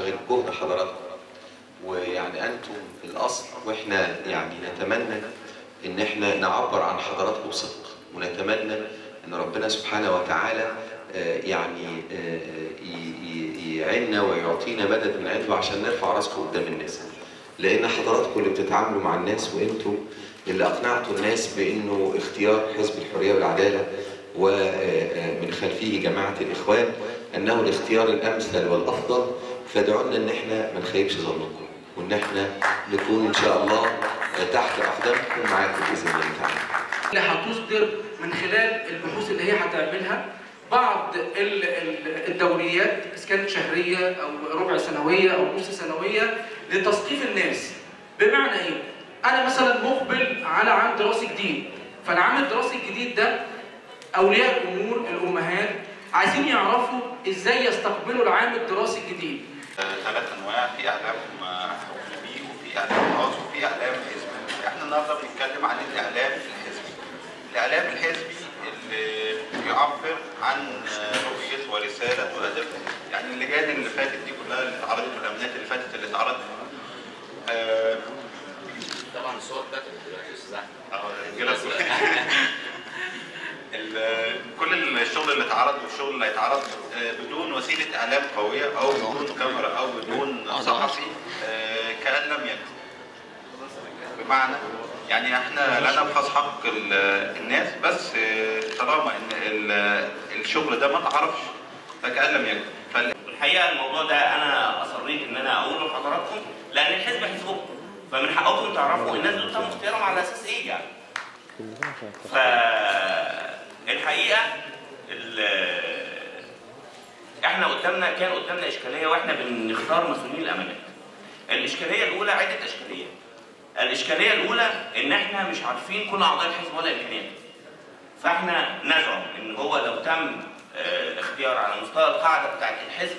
غير جهد حضراتكم، ويعني أنتم الأصل، وإحنا يعني نتمنى إن إحنا نعبر عن حضراتكم بصدق، ونتمنى إن ربنا سبحانه وتعالى يعني يعيننا ويعطينا مدد من عنده عشان نرفع راسكم قدام الناس، لأن حضراتكم اللي بتتعاملوا مع الناس، وأنتم اللي أقنعتوا الناس بأنه اختيار حزب الحرية والعدالة ومن خلفه جماعة الإخوان أنه الاختيار الأمثل والأفضل. فادعونا إن إحنا ما نخيبش ظنكم، وإن إحنا نكون إن شاء الله تحت أقدامكم معاكم بإذن الله تعالى. اللي هتصدر من خلال البحوث اللي هي هتعملها بعض الدوريات، إذا كانت شهرية أو ربع سنوية أو نص سنوية، لتثقيف الناس. بمعنى إيه؟ أنا مثلا مقبل على عام دراسي جديد، فالعام الدراسي الجديد ده أولياء الأمور الأمهات عايزين يعرفوا إزاي يستقبلوا العام الدراسي الجديد. 3 أنواع، في إعلام حكومي وفي إعلام خاص وفي إعلام حزبي. إحنا النهارده بنتكلم عن الإعلام الحزبي. الإعلام الحزبي اللي بيعبر عن رؤية ورسالة وهدف. يعني اللجان اللي فاتت دي كلها اللي اتعرضت، والأمانات اللي فاتت اللي اتعرضت، طبعا الصور بتاعتك دلوقتي يا استاذ كل الشغل اللي اتعرض والشغل اللي هيتعرض بدون وسيله اعلام قويه او بدون كاميرا او بدون صحفي كأن لم يكن. بمعنى يعني احنا لا نبحث حق الناس، بس طالما ان الشغل ده ما اتعرفش فكأن لم يكن. الحقيقه الموضوع ده انا اصريت ان انا اقوله لحضراتكم، لان الحزب حزبكم، فمن حقكم تعرفوا الناس دول تم اختيارهم على اساس ايه يعني. فالحقيقه احنا كان قدامنا اشكاليه واحنا بنختار مسؤولين الامانات. الاشكاليه الاولى، عده اشكاليات. الاشكاليه الاولى ان احنا مش عارفين كل اعضاء الحزب ولا امكانياته. فاحنا نزعم ان هو لو تم الاختيار على مستوى القاعده بتاعت الحزب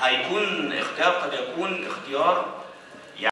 هيكون اختيار قد يكون اختيار